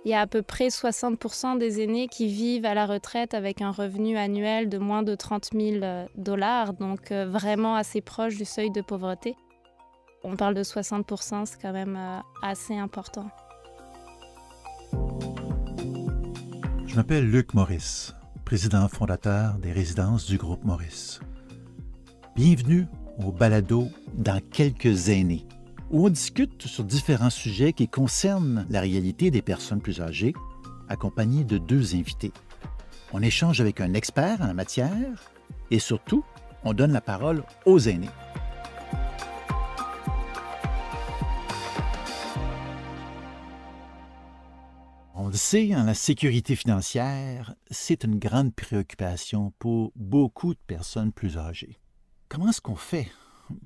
Il y a à peu près 60% des aînés qui vivent à la retraite avec un revenu annuel de moins de 30 000 dollars, donc vraiment assez proche du seuil de pauvreté. On parle de 60%, c'est quand même assez important. Je m'appelle Luc Maurice, président fondateur des résidences du groupe Maurice. Bienvenue au balado Dans quelques aînés, où on discute sur différents sujets qui concernent la réalité des personnes plus âgées, accompagnées de 2 invités. On échange avec un expert en la matière et surtout, on donne la parole aux aînés. On le sait, la sécurité financière, c'est une grande préoccupation pour beaucoup de personnes plus âgées. Comment est-ce qu'on fait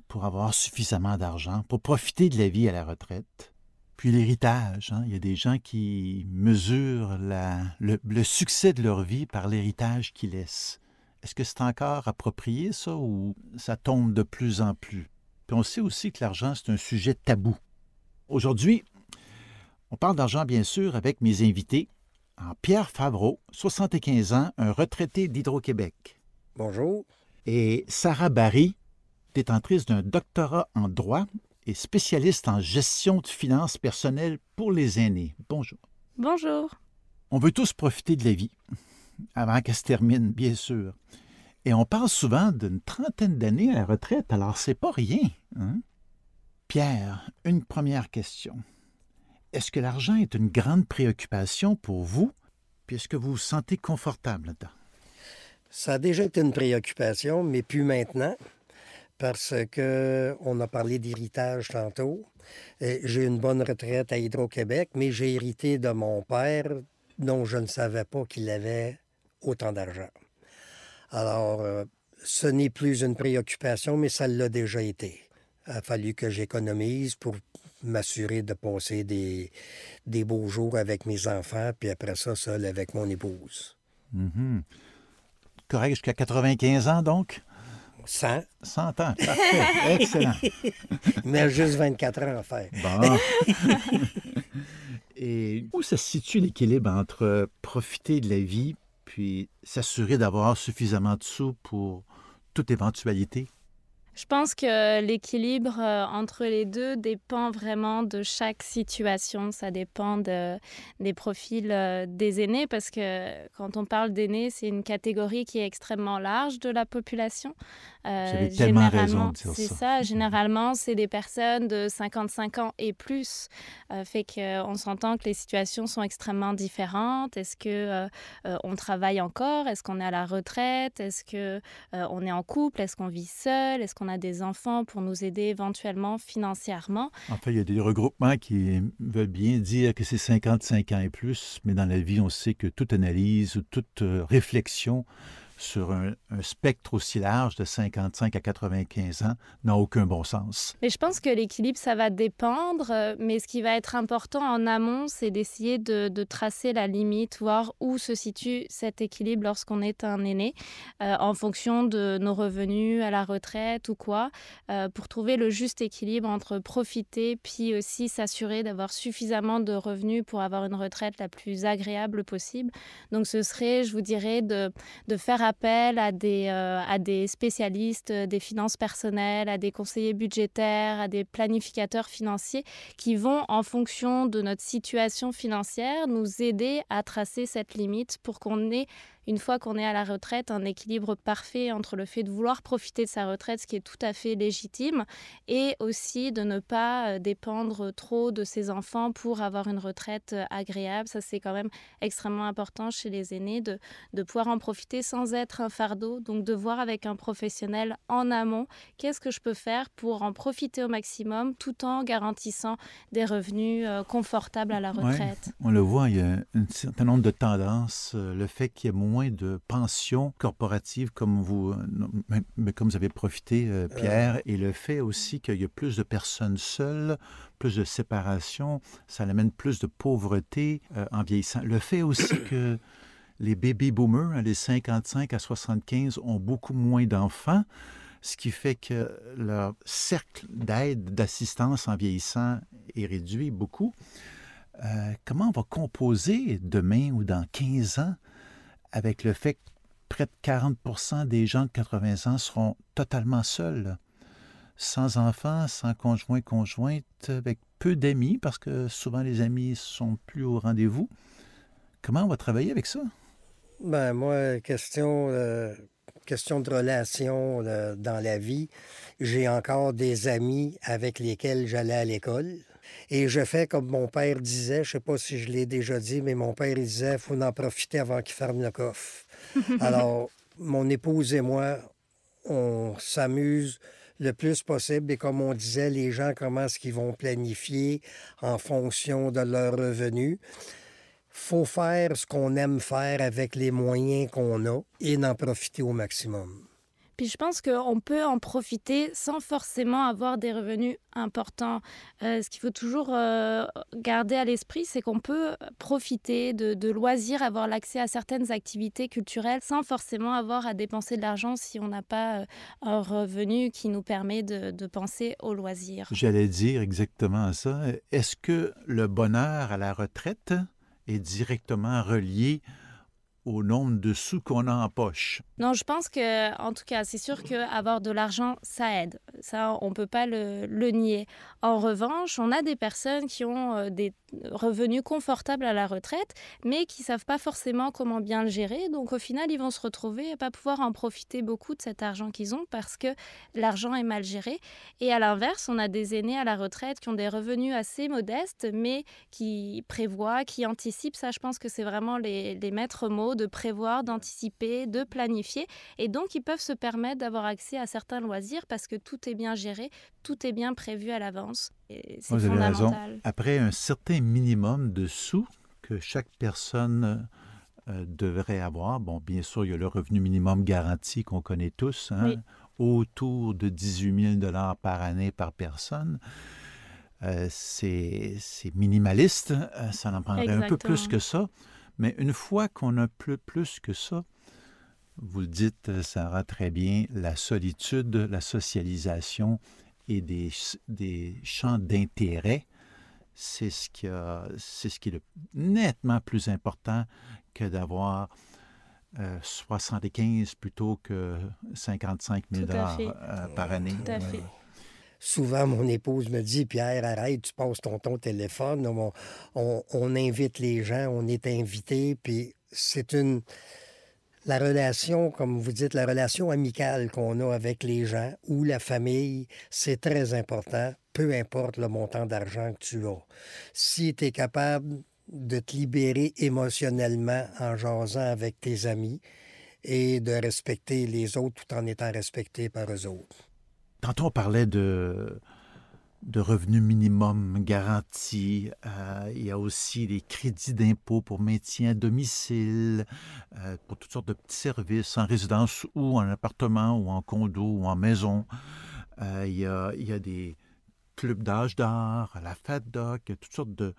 pour avoir suffisamment d'argent, pour profiter de la vie à la retraite? Puis l'héritage, il y a des gens qui mesurent le succès de leur vie par l'héritage qu'ils laissent. Est-ce que c'est encore approprié, ça, ou ça tombe de plus en plus? Puis on sait aussi que l'argent, c'est un sujet tabou. Aujourd'hui, on parle d'argent, bien sûr, avec mes invités. Pierre Favreau, 75 ans, un retraité d'Hydro-Québec. Bonjour. Et Sarah Barry, détentrice d'un doctorat en droit et spécialiste en gestion de finances personnelles pour les aînés. Bonjour. Bonjour. On veut tous profiter de la vie, avant qu'elle se termine, bien sûr. Et on parle souvent d'une trentaine d'années à la retraite, alors c'est pas rien, hein? Pierre, une première question. Est-ce que l'argent est une grande préoccupation pour vous? Puis est-ce que vous vous sentez confortable là-dedans? Ça a déjà été une préoccupation, mais plus maintenant, parce qu'on a parlé d'héritage tantôt. J'ai une bonne retraite à Hydro-Québec, mais j'ai hérité de mon père, dont je ne savais pas qu'il avait autant d'argent. Alors, ce n'est plus une préoccupation, mais ça l'a déjà été. Il a fallu que j'économise pour m'assurer de passer des beaux jours avec mes enfants, puis après ça, seul avec mon épouse. Mm-hmm. Correct, jusqu'à 95 ans, donc? 100. 100 ans, parfait, excellent. Mais juste 24 ans à faire. Bon. Et où se situe l'équilibre entre profiter de la vie puis s'assurer d'avoir suffisamment de sous pour toute éventualité? Je pense que l'équilibre entre les deux dépend vraiment de chaque situation. Ça dépend des profils des aînés parce que quand on parle d'aînés, c'est une catégorie qui est extrêmement large de la population. Vous avez tellement raison de dire c'est ça. ça. Généralement, c'est des personnes de 55 ans et plus. Fait qu'on s'entend que les situations sont extrêmement différentes. Est-ce qu'on travaille encore? Est-ce qu'on est à la retraite? Est-ce qu'on est en couple? Est-ce qu'on vit seul? Est-ce qu'on a des enfants pour nous aider éventuellement financièrement? En fait, il y a des regroupements qui veulent bien dire que c'est 55 ans et plus, mais dans la vie, on sait que toute analyse ou toute réflexion sur un spectre aussi large de 55 à 95 ans n'a aucun bon sens. Mais je pense que l'équilibre, ça va dépendre, mais ce qui va être important en amont, c'est d'essayer de tracer la limite, voir où se situe cet équilibre lorsqu'on est un aîné, en fonction de nos revenus à la retraite ou quoi, pour trouver le juste équilibre entre profiter puis aussi s'assurer d'avoir suffisamment de revenus pour avoir une retraite la plus agréable possible. Donc ce serait, je vous dirais, de faire appel à des spécialistes des finances personnelles, à des conseillers budgétaires, à des planificateurs financiers qui vont, en fonction de notre situation financière, nous aider à tracer cette limite pour qu'on ait, une fois qu'on est à la retraite, un équilibre parfait entre le fait de vouloir profiter de sa retraite, ce qui est tout à fait légitime, et aussi de ne pas dépendre trop de ses enfants pour avoir une retraite agréable. Ça, c'est quand même extrêmement important chez les aînés de pouvoir en profiter sans être un fardeau. Donc, de voir avec un professionnel en amont qu'est-ce que je peux faire pour en profiter au maximum tout en garantissant des revenus confortables à la retraite. Ouais, on le voit, il y a un certain nombre de tendances. Le fait qu'il y ait moins de pensions corporatives comme vous avez profité, Pierre, et le fait aussi qu'il y a plus de personnes seules, plus de séparation, ça amène plus de pauvreté en vieillissant. Le fait aussi que les baby boomers, les 55 à 75, ont beaucoup moins d'enfants, ce qui fait que leur cercle d'aide, d'assistance en vieillissant est réduit beaucoup. Comment on va composer demain ou dans 15 ans avec le fait que près de 40 des gens de 80 ans seront totalement seuls, sans enfants, sans conjoint, conjointe, avec peu d'amis, parce que souvent les amis sont plus au rendez-vous. Comment on va travailler avec ça? Ben moi, question de relation dans la vie, j'ai encore des amis avec lesquels j'allais à l'école. Et je fais comme mon père disait, je ne sais pas si je l'ai déjà dit, mais mon père il disait, il faut en profiter avant qu'il ferme le coffre. Alors, mon épouse et moi, on s'amuse le plus possible. Et comme on disait, les gens, comment est-ce qu'ils vont planifier en fonction de leurs revenus. Faut faire ce qu'on aime faire avec les moyens qu'on a et d'en profiter au maximum. Puis je pense qu'on peut en profiter sans forcément avoir des revenus importants. Ce qu'il faut toujours garder à l'esprit, c'est qu'on peut profiter de loisirs, avoir l'accès à certaines activités culturelles sans forcément avoir à dépenser de l'argent si on n'a pas un revenu qui nous permet de penser aux loisirs. J'allais dire exactement ça. Est-ce que le bonheur à la retraite est directement relié au nombre de sous qu'on a en poche? Non, je pense que, en tout cas, c'est sûr qu'avoir de l'argent, ça aide. Ça, on ne peut pas le nier. En revanche, on a des personnes qui ont des revenus confortables à la retraite, mais qui ne savent pas forcément comment bien le gérer. Donc, au final, ils vont se retrouver à ne pas pouvoir en profiter beaucoup de cet argent qu'ils ont parce que l'argent est mal géré. Et à l'inverse, on a des aînés à la retraite qui ont des revenus assez modestes, mais qui prévoient, qui anticipent. Ça, je pense que c'est vraiment les maîtres mots de prévoir, d'anticiper, de planifier. Et donc, ils peuvent se permettre d'avoir accès à certains loisirs parce que tout est bien géré, tout est bien prévu à l'avance. Et c'est Vous avez raison. fondamental. Après un certain minimum de sous que chaque personne devrait avoir, bon, bien sûr, il y a le revenu minimum garanti qu'on connaît tous, hein, Oui. autour de 18 000 $ par année par personne. C'est minimaliste, ça en prendrait un peu plus Exactement. que ça. Mais une fois qu'on a plus que ça, vous le dites, Sarah, très bien, la solitude, la socialisation et des champs d'intérêt, c'est ce qui est nettement plus important que d'avoir 75 plutôt que 55 000 Tout à fait. par année. Tout à fait. Souvent, mon épouse me dit, Pierre, arrête, tu passes ton téléphone. On invite les gens, on est invité, puis la relation, comme vous dites, la relation amicale qu'on a avec les gens ou la famille, c'est très important, peu importe le montant d'argent que tu as. Si tu es capable de te libérer émotionnellement en jasant avec tes amis et de respecter les autres tout en étant respecté par eux autres. Tantôt, on parlait de revenu minimum garanti. Il y a aussi les crédits d'impôt pour maintien à domicile, pour toutes sortes de petits services en résidence ou en appartement ou en condo ou en maison. Il y a des clubs d'âge d'art, la FADOC, il y a toutes sortes de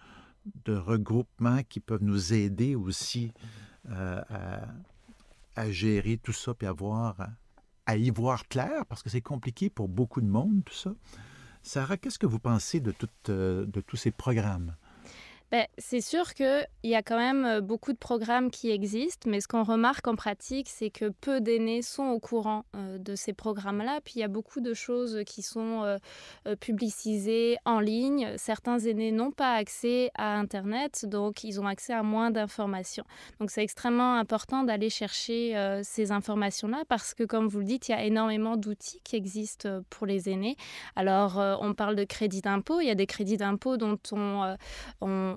regroupements qui peuvent nous aider aussi à gérer tout ça puis à y voir clair, parce que c'est compliqué pour beaucoup de monde, tout ça. Sarah, qu'est-ce que vous pensez de tous ces programmes? Ben, c'est sûr qu'il y a quand même beaucoup de programmes qui existent, mais ce qu'on remarque en pratique, c'est que peu d'aînés sont au courant de ces programmes-là. Puis il y a beaucoup de choses qui sont publicisées en ligne. Certains aînés n'ont pas accès à Internet, donc ils ont accès à moins d'informations. Donc c'est extrêmement important d'aller chercher ces informations-là parce que, comme vous le dites, il y a énormément d'outils qui existent pour les aînés. Alors, on parle de crédit d'impôt. Il y a des crédits d'impôt dont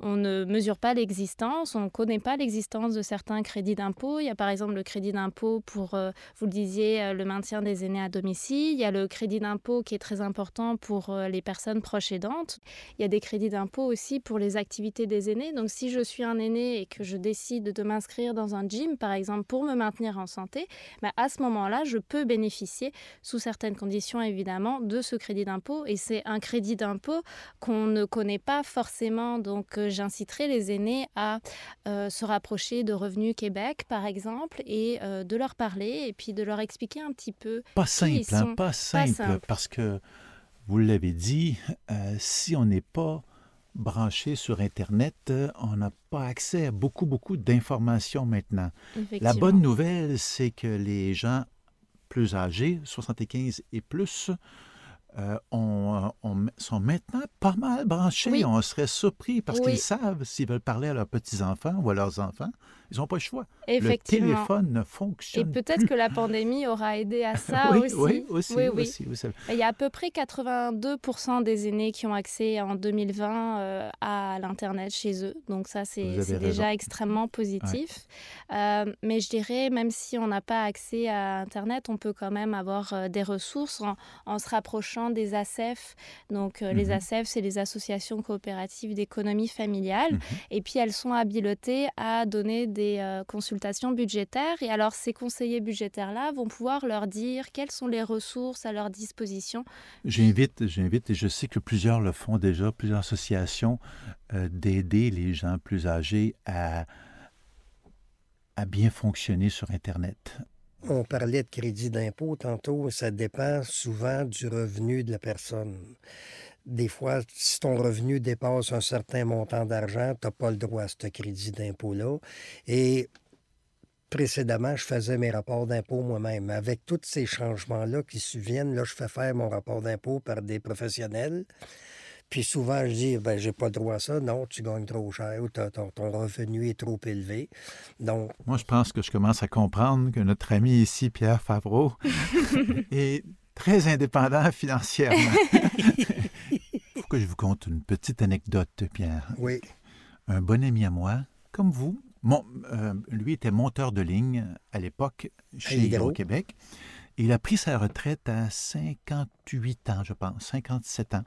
on ne mesure pas l'existence, on ne connaît pas l'existence de certains crédits d'impôt. Il y a par exemple le crédit d'impôt pour, vous le disiez, le maintien des aînés à domicile. Il y a le crédit d'impôt qui est très important pour les personnes proches aidantes. Il y a des crédits d'impôt aussi pour les activités des aînés. Donc si je suis un aîné et que je décide de m'inscrire dans un gym, par exemple, pour me maintenir en santé, ben à ce moment-là, je peux bénéficier, sous certaines conditions évidemment, de ce crédit d'impôt. Et c'est un crédit d'impôt qu'on ne connaît pas forcément. Donc j'inciterai les aînés à se rapprocher de Revenu Québec, par exemple, et de leur parler et puis de leur expliquer un petit peu Pas qui ils simple, hein, sont. pas simple, parce que, vous l'avez dit, si on n'est pas branchés sur Internet, on n'a pas accès à beaucoup, beaucoup d'informations maintenant. La bonne Effectivement. nouvelle, c'est que les gens plus âgés, 75 et plus, sont maintenant pas mal branchés. Oui, On serait surpris parce qu'ils oui, savent s'ils veulent parler à leurs petits-enfants ou à leurs enfants. Ils n'ont pas le choix. Le effectivement. téléphone ne Et fonctionne peut-être plus. que la pandémie aura aidé à ça Oui, oui, aussi. Oui, aussi, oui. aussi, aussi. Il y a à peu près 82% des aînés qui ont accès en 2020 à l'Internet chez eux. Donc ça, Vous c'est avez raison. déjà extrêmement Ouais. positif. Mais je dirais, même si on n'a pas accès à Internet, on peut quand même avoir des ressources en se rapprochant des ASEF. Donc les Mhm, ASEF, c'est les associations coopératives d'économie familiale. mhm. Et puis elles sont habilitées à donner des consultations budgétaires. Et alors ces conseillers budgétaires-là vont pouvoir leur dire quelles sont les ressources à leur disposition. J'invite, et je sais que plusieurs le font déjà, plusieurs associations, d'aider les gens plus âgés à bien fonctionner sur Internet. On parlait de crédit d'impôt tantôt, ça dépend souvent du revenu de la personne. Des fois, si ton revenu dépasse un certain montant d'argent, tu n'as pas le droit à ce crédit d'impôt-là. Et précédemment, je faisais mes rapports d'impôt moi-même. Avec tous ces changements-là qui subviennent, là, je fais faire mon rapport d'impôt par des professionnels. Puis souvent, je dis, ben, j'ai pas le droit à ça. Non, tu gagnes trop cher ou ton revenu est trop élevé. Donc, Moi, je pense que je commence à comprendre que notre ami ici, Pierre Favreau, est très indépendant financièrement. Il faut que je vous conte une petite anecdote, Pierre. oui, Un bon ami à moi, comme vous, lui était monteur de ligne à l'époque à chez Hydro. Hydro-Québec. Il a pris sa retraite à 58 ans, je pense, 57 ans.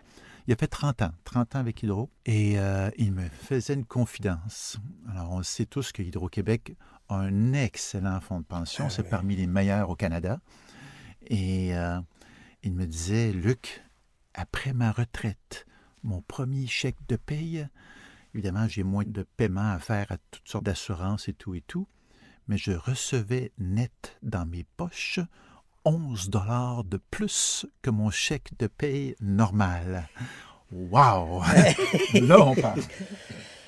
Il a fait 30 ans avec Hydro, et il me faisait une confidence. Alors, on sait tous que Hydro-Québec a un excellent fonds de pension, Ah c'est oui. parmi les meilleurs au Canada. Et il me disait, Luc, après ma retraite, mon premier chèque de paye, évidemment, j'ai moins de paiements à faire à toutes sortes d'assurances et tout, mais je recevais net dans mes poches 11 dollars de plus que mon chèque de paye normal. Wow! Là, on parle.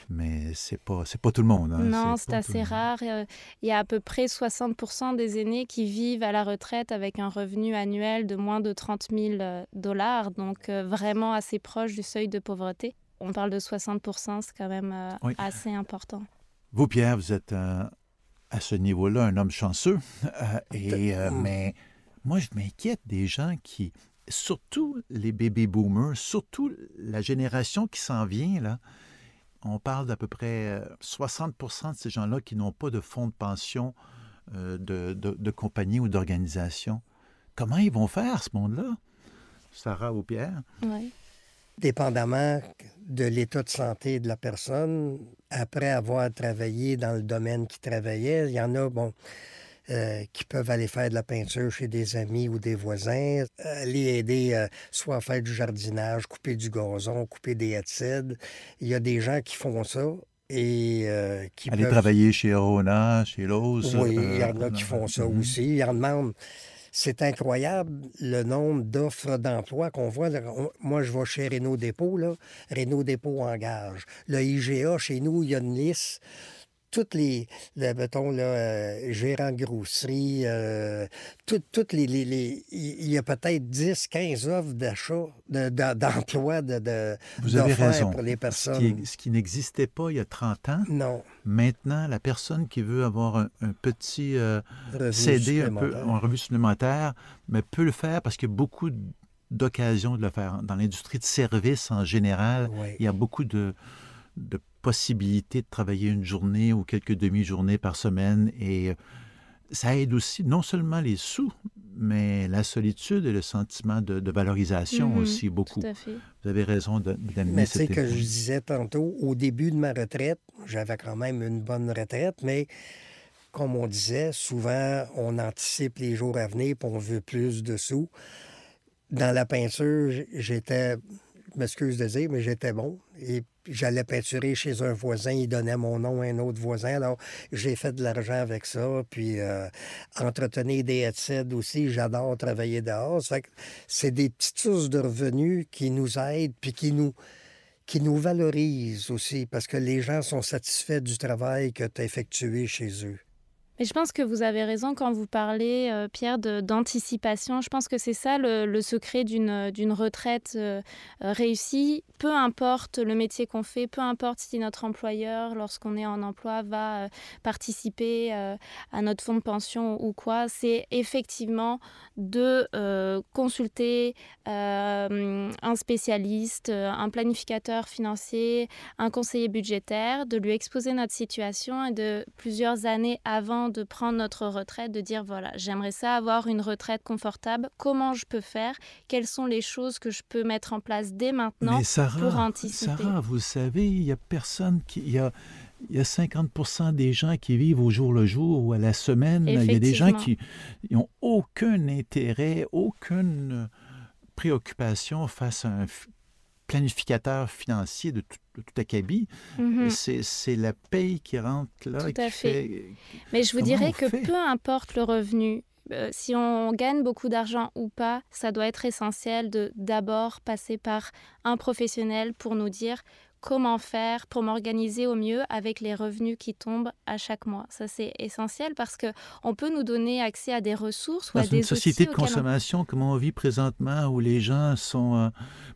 Mais c'est pas tout le monde. Hein. Non, C'est c'est pas tout le assez monde. rare. Il y a à peu près 60% des aînés qui vivent à la retraite avec un revenu annuel de moins de 30 000 dollars, donc vraiment assez proche du seuil de pauvreté. On parle de 60%, c'est quand même Oui. assez important. Vous, Pierre, vous êtes à ce niveau-là un homme chanceux. Hum, Mais moi, je m'inquiète des gens qui, surtout les baby boomers, surtout la génération qui s'en vient, là, on parle d'à peu près 60% de ces gens-là qui n'ont pas de fonds de pension de compagnie ou d'organisation. Comment ils vont faire, ce monde-là? Sarah ou Pierre? Ouais. Dépendamment de l'état de santé de la personne, après avoir travaillé dans le domaine qu'il travaillait, il y en a, bon, qui peuvent aller faire de la peinture chez des amis ou des voisins, aller aider soit à faire du jardinage, couper du gazon, couper des herbicides. Il y a des gens qui font ça et qui Aller peuvent... travailler chez Rona, chez Lowe's. Oui, il y en a qui font ça aussi. Ils en demandent. C'est incroyable le nombre d'offres d'emploi qu'on voit. Là. Moi, je vais chez Renault Dépôt, là. Renault Dépôt engage. Le IGA, chez nous, il y a une liste. Toutes mettons, là, gérants de grosserie, toutes il y a peut-être 10, 15 offres d'achat, d'emploi, Vous avez d'offertes raison. pour les Ce qui, personnes. ce qui n'existait pas il y a 30 ans, Non, maintenant, la personne qui veut avoir un petit revenu CD, un peu supplémentaire. en revue supplémentaire, mais peut le faire parce qu'il y a beaucoup d'occasions de le faire. Dans l'industrie de services en général, Oui. il y a beaucoup de possibilités de travailler une journée ou quelques demi-journées par semaine. Et ça aide aussi non seulement les sous, mais la solitude et le sentiment de valorisation Mhm, aussi beaucoup. tout à fait. Vous avez raison d'amener Mais tu sais cet que je point. disais tantôt, au début de ma retraite, j'avais quand même une bonne retraite, mais comme on disait, souvent, on anticipe les jours à venir et on veut plus de sous. Dans la peinture, j'étais, je m'excuse de dire, mais j'étais bon. Et j'allais peinturer chez un voisin, il donnait mon nom à un autre voisin. Alors, j'ai fait de l'argent avec ça. Puis, entretenir des headsets aussi, j'adore travailler dehors. Ça fait que c'est des petites sources de revenus qui nous aident, puis qui nous valorise aussi, parce que les gens sont satisfaits du travail que tu as effectué chez eux. Mais je pense que vous avez raison quand vous parlez, Pierre, d'anticipation. Je pense que c'est ça le secret d'une retraite réussie. Peu importe le métier qu'on fait, peu importe si notre employeur, lorsqu'on est en emploi, va participer à notre fonds de pension ou quoi, c'est effectivement de consulter un spécialiste, un planificateur financier, un conseiller budgétaire, de lui exposer notre situation et de plusieurs années avant de prendre notre retraite, de dire voilà, j'aimerais ça avoir une retraite confortable, comment je peux faire, quelles sont les choses que je peux mettre en place dès maintenant pour anticiper. Sarah, vous savez, il y a personne qui... Il y a 50% des gens qui vivent au jour le jour ou à la semaine. Il y a des gens qui n'ont aucun intérêt, aucune préoccupation face à un planificateur financier de tout acabit. C'est la paye qui rentre là. Tout à fait. Mais je vous dirais que peu importe le revenu, si on gagne beaucoup d'argent ou pas, ça doit être essentiel de d'abord passer par un professionnel pour nous dire comment faire pour m'organiser au mieux avec les revenus qui tombent à chaque mois. Ça, c'est essentiel parce qu'on peut nous donner accès à des ressources ou à des outils. Dans une société de consommation comme on vit présentement où les gens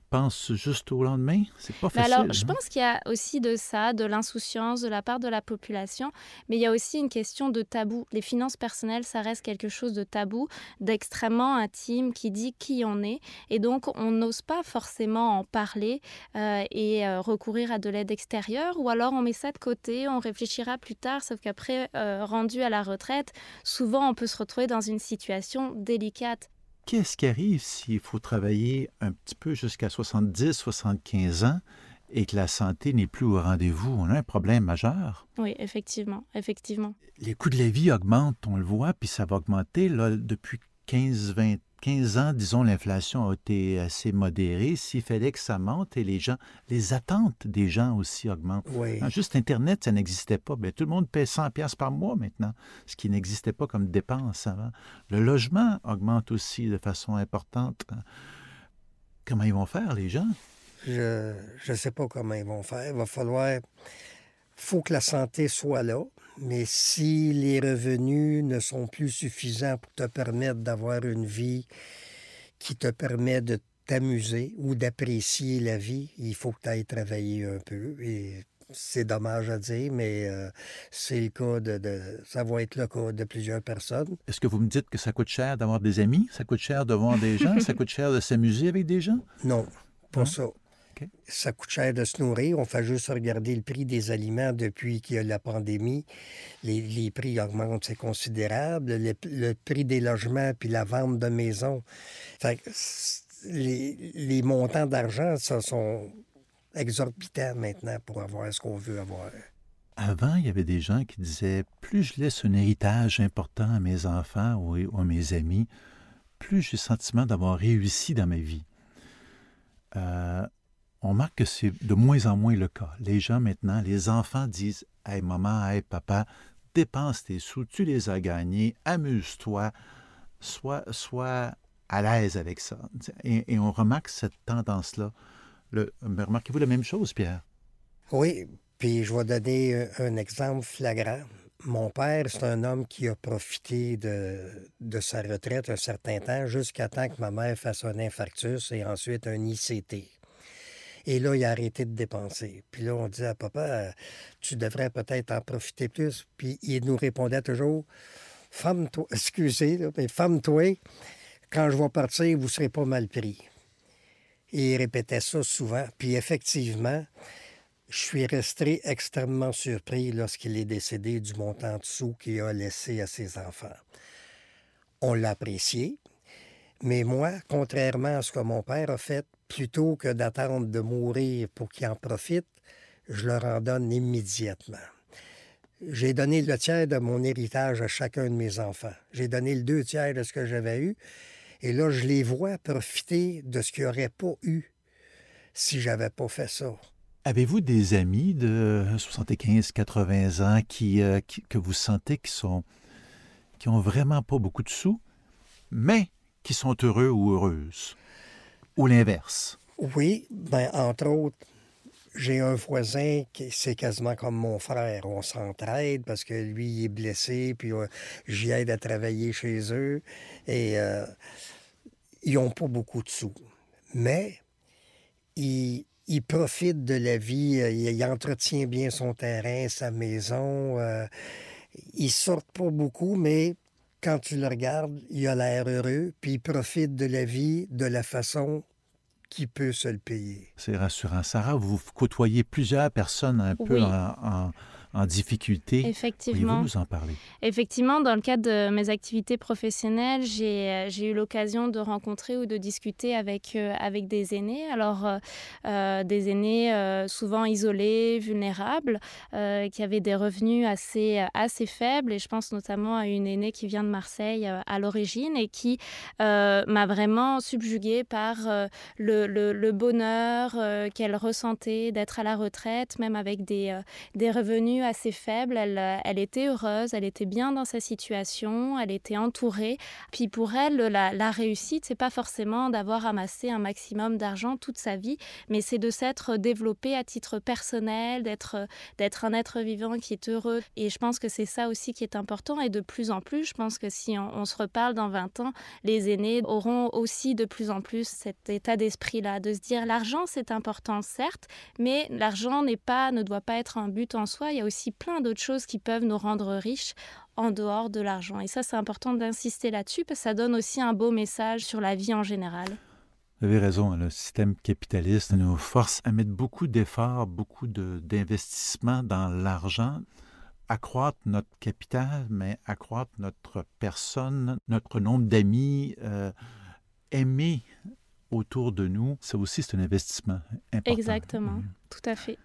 pensent juste au lendemain, c'est pas facile. Alors, je pense qu'il y a aussi de ça, de l'insouciance de la part de la population, mais il y a aussi une question de tabou. Les finances personnelles, ça reste quelque chose de tabou, d'extrêmement intime, qui dit qui on est. Et donc, on n'ose pas forcément en parler et recourir à de l'aide extérieure, ou alors on met ça de côté, on réfléchira plus tard, sauf qu'après, rendu à la retraite, souvent on peut se retrouver dans une situation délicate. Qu'est-ce qui arrive s'il faut travailler un petit peu jusqu'à 70, 75 ans et que la santé n'est plus au rendez-vous? On a un problème majeur. Oui, effectivement. Les coûts de la vie augmentent, on le voit, puis ça va augmenter. Là, depuis 15 ans, disons, l'inflation a été assez modérée. S'il fallait que ça monte et les attentes des gens aussi augmentent. Oui. Juste Internet, ça n'existait pas. Bien, tout le monde paie 100$ par mois maintenant, ce qui n'existait pas comme dépense avant. Le logement augmente aussi de façon importante. Comment ils vont faire, les gens? Je ne sais pas comment ils vont faire. Il faut que la santé soit là. Mais si les revenus ne sont plus suffisants pour te permettre d'avoir une vie qui te permet de t'amuser ou d'apprécier la vie, il faut que tu ailles travailler un peu. Et c'est dommage à dire, mais c'est le cas ça va être le cas de plusieurs personnes. Est-ce que vous me dites que ça coûte cher d'avoir des amis? Ça coûte cher de voir des gens? Ça coûte cher de s'amuser avec des gens? Non, pas ça. Okay. Ça coûte cher de se nourrir. On fait juste regarder le prix des aliments depuis qu'il y a la pandémie. Les prix augmentent, c'est considérable. Le prix des logements puis la vente de maisons. Fait que les montants d'argent, ça sont exorbitants maintenant pour avoir ce qu'on veut avoir. Avant, il y avait des gens qui disaient « Plus je laisse un héritage important à mes enfants ou à mes amis, plus j'ai le sentiment d'avoir réussi dans ma vie. » On remarque que c'est de moins en moins le cas. Les gens maintenant, les enfants disent « Hey maman, hey papa, dépense tes sous, tu les as gagnés, amuse-toi, sois à l'aise avec ça. » Et on remarque cette tendance-là. Remarquez-vous la même chose, Pierre? Oui, puis je vais donner un exemple flagrant. Mon père, c'est un homme qui a profité de sa retraite un certain temps, jusqu'à temps que ma mère fasse un infarctus et ensuite un ICT. Et là, il a arrêté de dépenser. Puis là, on disait à papa, tu devrais peut-être en profiter plus. Puis il nous répondait toujours, femme-toi, excusez, là, mais femme-toi, quand je vais partir, vous ne serez pas mal pris. Et il répétait ça souvent. Puis effectivement, je suis resté extrêmement surpris lorsqu'il est décédé du montant de sous qu'il a laissé à ses enfants. On l'a apprécié, mais moi, contrairement à ce que mon père a fait, plutôt que d'attendre de mourir pour qu'il en profite, je leur en donne immédiatement. J'ai donné le tiers de mon héritage à chacun de mes enfants. J'ai donné le 2/3 de ce que j'avais eu. Et là, je les vois profiter de ce qu'ils n'auraient pas eu si je n'avais pas fait ça. Avez-vous des amis de 75, 80 ans que vous sentez qui ont vraiment pas beaucoup de sous, mais qui sont heureux ou heureuses? Ou l'inverse? Oui, bien, entre autres, J'ai un voisin qui c'est quasiment comme mon frère. On s'entraide parce que lui, il est blessé, puis j'y aide à travailler chez eux. Et ils n'ont pas beaucoup de sous. Mais il profite de la vie, il entretient bien son terrain, sa maison. Ils sortent pas beaucoup, mais quand tu le regardes, il a l'air heureux, puis il profite de la vie de la façon qu'il peut se le payer. C'est rassurant. Sarah, vous côtoyez plusieurs personnes un peu Oui. en difficulté. Effectivement. Pourriez-vous nous en parler? Effectivement, dans le cadre de mes activités professionnelles, j'ai eu l'occasion de rencontrer ou de discuter avec des aînés. Alors, des aînés souvent isolés, vulnérables, qui avaient des revenus assez faibles. Et je pense notamment à une aînée qui vient de Marseille à l'origine et qui m'a vraiment subjuguée par le bonheur qu'elle ressentait d'être à la retraite, même avec des revenus assez faible. Elle était heureuse, elle était bien dans sa situation, elle était entourée. Puis pour elle, la réussite, c'est pas forcément d'avoir amassé un maximum d'argent toute sa vie, mais c'est de s'être développée à titre personnel, d'être un être vivant qui est heureux. Et je pense que c'est ça aussi qui est important. Et de plus en plus, je pense que si on se reparle dans 20 ans, les aînés auront aussi de plus en plus cet état d'esprit-là, de se dire l'argent, c'est important, certes, mais l'argent ne doit pas être un but en soi. Il y a aussi plein d'autres choses qui peuvent nous rendre riches en dehors de l'argent. Et ça, c'est important d'insister là-dessus parce que ça donne aussi un beau message sur la vie en général. Vous avez raison, le système capitaliste nous force à mettre beaucoup d'efforts, beaucoup d'investissements dans l'argent, accroître notre capital, mais accroître notre personne, notre nombre d'amis, aimer autour de nous. Ça aussi, c'est un investissement important. Exactement, tout à fait.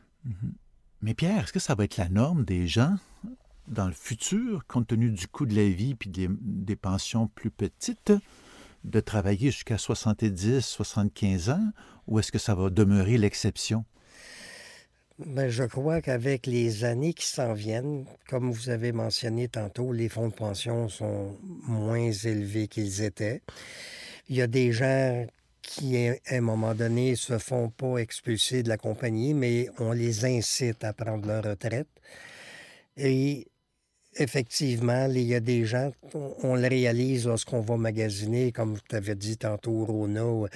Mais Pierre, est-ce que ça va être la norme des gens dans le futur, compte tenu du coût de la vie et des pensions plus petites, de travailler jusqu'à 70, 75 ans, ou est-ce que ça va demeurer l'exception? Bien, je crois qu'avec les années qui s'en viennent, comme vous avez mentionné tantôt, les fonds de pension sont moins élevés qu'ils étaient. Il y a des gens qui, à un moment donné, ne se font pas expulser de la compagnie, mais on les incite à prendre leur retraite. Et effectivement, il y a des gens, on le réalise lorsqu'on va magasiner, comme tu avais dit tantôt, Rona,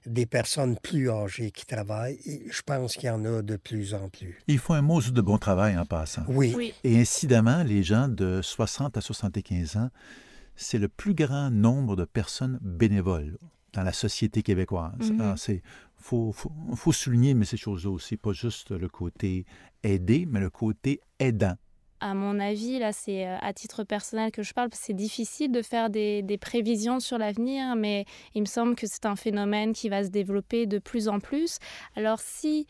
des personnes plus âgées qui travaillent. Et je pense qu'il y en a de plus en plus. Il faut un mot de bon travail en passant. Oui. Et incidemment, les gens de 60 à 75 ans, c'est le plus grand nombre de personnes bénévoles dans la société québécoise. Il faut souligner, mais ces choses-là aussi, pas juste le côté aider, mais le côté aidant. À mon avis, là, c'est à titre personnel que je parle, parce que c'est difficile de faire des prévisions sur l'avenir, mais il me semble que c'est un phénomène qui va se développer de plus en plus. Alors si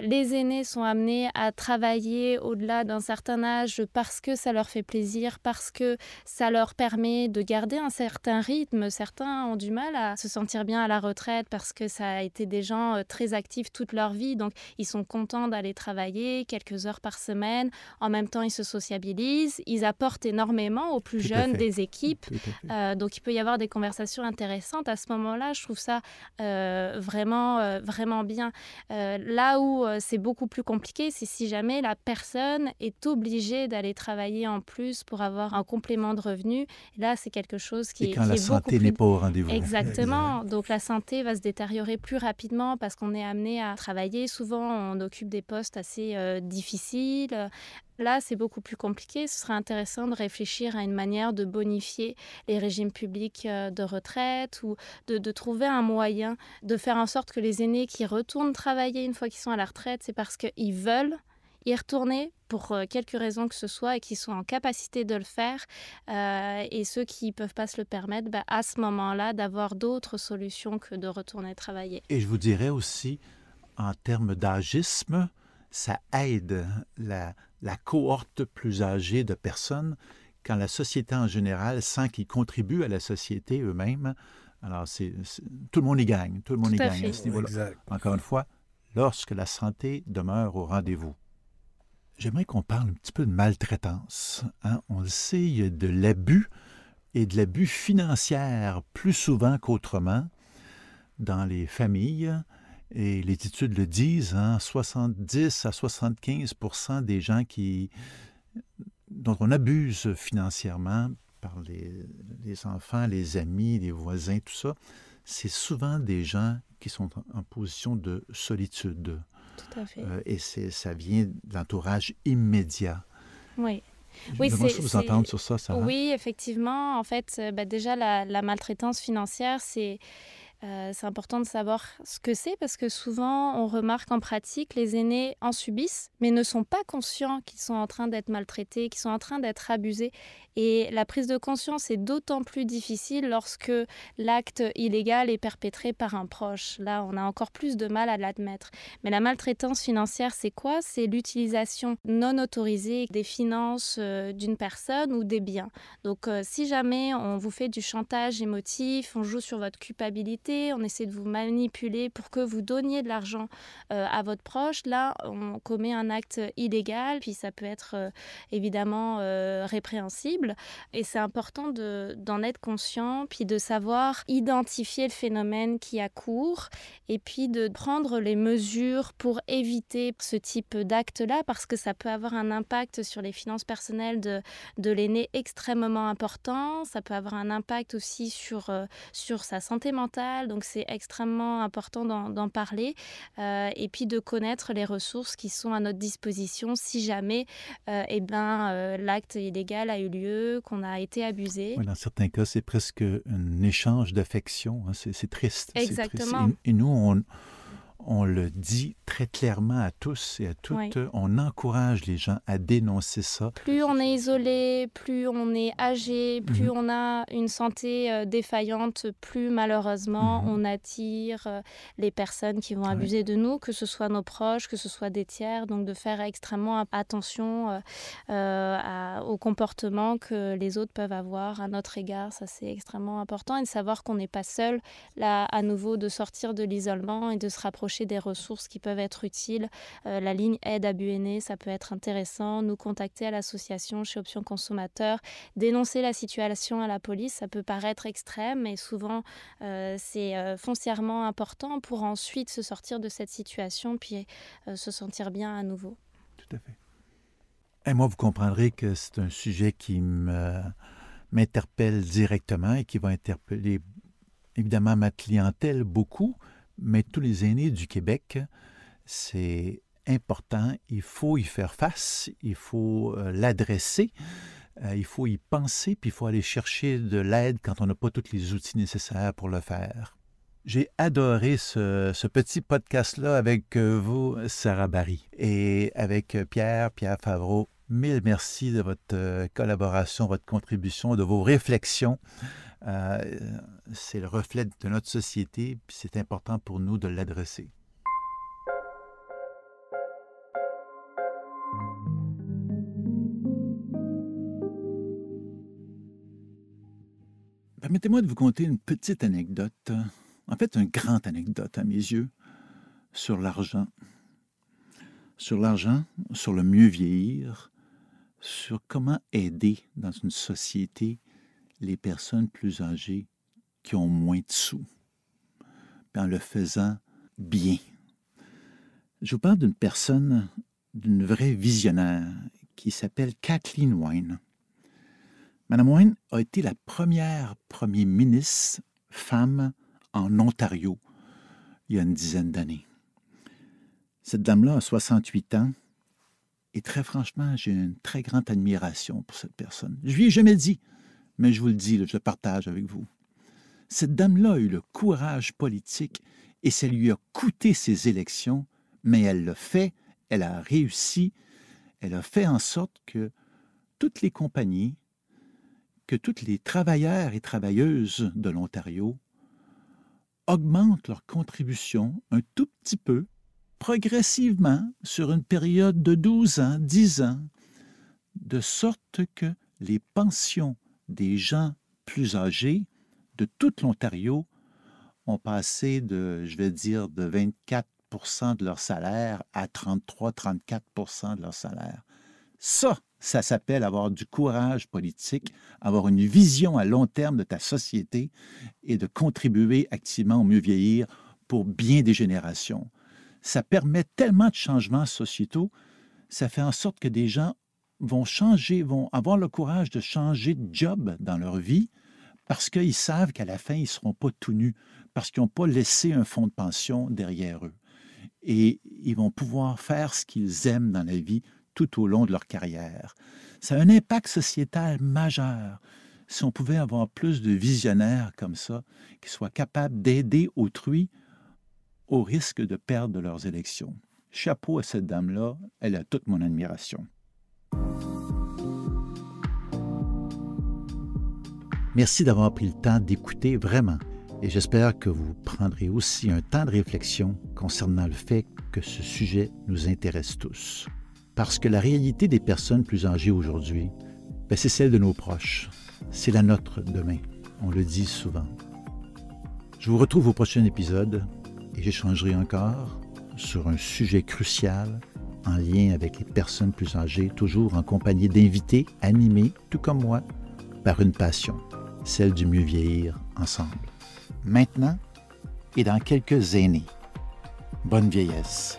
les aînés sont amenés à travailler au-delà d'un certain âge parce que ça leur fait plaisir, parce que ça leur permet de garder un certain rythme. Certains ont du mal à se sentir bien à la retraite parce que ça a été des gens très actifs toute leur vie, donc ils sont contents d'aller travailler quelques heures par semaine. En même temps, ils se sociabilisent, ils apportent énormément aux plus jeunes des équipes. Donc il peut y avoir des conversations intéressantes. À ce moment-là, je trouve ça vraiment bien. Là où c'est beaucoup plus compliqué, c'est si jamais la personne est obligée d'aller travailler en plus pour avoir un complément de revenu. Et là, c'est quelque chose qui est beaucoup plus... Et quand la santé n'est pas au rendez-vous. Exactement. Donc la santé va se détériorer plus rapidement parce qu'on est amené à travailler. Souvent, on occupe des postes assez difficiles. Là, c'est beaucoup plus compliqué. Ce serait intéressant de réfléchir à une manière de bonifier les régimes publics de retraite ou de trouver un moyen de faire en sorte que les aînés qui retournent travailler une fois qu'ils sont à la retraite, c'est parce qu'ils veulent y retourner pour quelque raison que ce soit et qu'ils sont en capacité de le faire. Et ceux qui ne peuvent pas se le permettre, à ce moment-là, d'avoir d'autres solutions que de retourner travailler. Et je vous dirais aussi, en termes d'agisme, ça aide la cohorte plus âgée de personnes quand la société en général sent qu'ils contribuent à la société eux-mêmes. Alors, tout le monde y gagne. Tout le monde y gagne à ce niveau-là. Exact. Encore une fois, lorsque la santé demeure au rendez-vous. J'aimerais qu'on parle un petit peu de maltraitance. On le sait, il y a de l'abus et de l'abus financier plus souvent qu'autrement dans les familles. Et les études le disent, hein, 70 à 75 des gens dont on abuse financièrement par les enfants, les amis, les voisins, tout ça, c'est souvent des gens qui sont en position de solitude. Tout à fait. Et ça vient de l'entourage immédiat. Oui. Oui, J'aimerais ça vous entendre sur ça, Sarah. Oui, effectivement. En fait, déjà, la maltraitance financière, c'est important de savoir ce que c'est parce que souvent, on remarque en pratique, les aînés en subissent, mais ne sont pas conscients qu'ils sont en train d'être maltraités, qu'ils sont en train d'être abusés. Et la prise de conscience est d'autant plus difficile lorsque l'acte illégal est perpétré par un proche. Là, on a encore plus de mal à l'admettre. Mais la maltraitance financière, c'est quoi? C'est l'utilisation non autorisée des finances d'une personne ou des biens. Donc, si jamais on vous fait du chantage émotif, on joue sur votre culpabilité, on essaie de vous manipuler pour que vous donniez de l'argent à votre proche, là, on commet un acte illégal, puis ça peut être évidemment répréhensible. Et c'est important d'en être conscient, puis de savoir identifier le phénomène qui a cours, et puis de prendre les mesures pour éviter ce type d'acte-là, parce que ça peut avoir un impact sur les finances personnelles de l'aîné extrêmement important. Ça peut avoir un impact aussi sur sa santé mentale. Donc, c'est extrêmement important d'en parler et puis de connaître les ressources qui sont à notre disposition si jamais l'acte illégal a eu lieu, qu'on a été abusé. Oui, dans certains cas, c'est presque un échange d'affection. Hein. C'est triste. Exactement. C'est triste. Et nous, on le dit très clairement à tous et à toutes. Oui. On encourage les gens à dénoncer ça. Plus on est isolé, plus on est âgé, plus on a une santé défaillante, plus malheureusement on attire les personnes qui vont abuser de nous, que ce soit nos proches, que ce soit des tiers. Donc de faire extrêmement attention au comportement que les autres peuvent avoir à notre égard. Ça, c'est extrêmement important. Et de savoir qu'on n'est pas seul, là, à nouveau, de sortir de l'isolement et de se rapprocher des ressources qui peuvent être utiles. La ligne aide à BUNE, ça peut être intéressant. Nous contacter à l'association chez Options Consommateurs, dénoncer la situation à la police, ça peut paraître extrême, mais souvent c'est foncièrement important pour ensuite se sortir de cette situation puis se sentir bien à nouveau. Tout à fait. Et moi, vous comprendrez que c'est un sujet qui m'interpelle directement et qui va interpeller évidemment ma clientèle beaucoup, mais tous les aînés du Québec, c'est important. Il faut y faire face, il faut l'adresser, il faut y penser, puis il faut aller chercher de l'aide quand on n'a pas tous les outils nécessaires pour le faire. J'ai adoré ce petit podcast-là avec vous, Sarah Barry, et avec Pierre Favreau. Mille merci de votre collaboration, votre contribution, de vos réflexions. C'est le reflet de notre société, puis c'est important pour nous de l'adresser. Permettez-moi de vous conter une petite anecdote, en fait une grande anecdote à mes yeux, sur l'argent. Sur l'argent, sur le mieux vieillir, sur comment aider dans une société les personnes plus âgées qui ont moins de sous, en le faisant bien. Je vous parle d'une personne, d'une vraie visionnaire, qui s'appelle Kathleen Wynne. Madame Wynne a été la première première ministre femme en Ontario il y a une dizaine d'années. Cette dame-là a 68 ans et très franchement, j'ai une très grande admiration pour cette personne. Je ne lui ai jamais dit, mais je vous le dis, je le partage avec vous. Cette dame-là a eu le courage politique et ça lui a coûté ses élections, mais elle l'a fait, elle a réussi, elle a fait en sorte que toutes les compagnies, que tous les travailleurs et travailleuses de l'Ontario augmentent leur contribution un tout petit peu, progressivement, sur une période de 12 ans, 10 ans, de sorte que les pensions des gens plus âgés de tout l'Ontario ont passé de, je vais dire, de 24 % de leur salaire à 33-34 % de leur salaire. Ça s'appelle avoir du courage politique, avoir une vision à long terme de ta société et de contribuer activement au mieux vieillir pour bien des générations. Ça permet tellement de changements sociétaux, ça fait en sorte que des gens vont changer, vont avoir le courage de changer de job dans leur vie parce qu'ils savent qu'à la fin, ils ne seront pas tout nus, parce qu'ils n'ont pas laissé un fonds de pension derrière eux. Et ils vont pouvoir faire ce qu'ils aiment dans la vie tout au long de leur carrière. Ça a un impact sociétal majeur. Si on pouvait avoir plus de visionnaires comme ça, qui soient capables d'aider autrui au risque de perdre leurs élections. Chapeau à cette dame-là, elle a toute mon admiration. Merci d'avoir pris le temps d'écouter vraiment, et j'espère que vous prendrez aussi un temps de réflexion concernant le fait que ce sujet nous intéresse tous. Parce que la réalité des personnes plus âgées aujourd'hui, c'est celle de nos proches. C'est la nôtre demain. On le dit souvent. Je vous retrouve au prochain épisode et j'échangerai encore sur un sujet crucial en lien avec les personnes plus âgées, toujours en compagnie d'invités animés, tout comme moi, par une passion, celle du mieux vieillir ensemble. Maintenant et dans quelques années. Bonne vieillesse.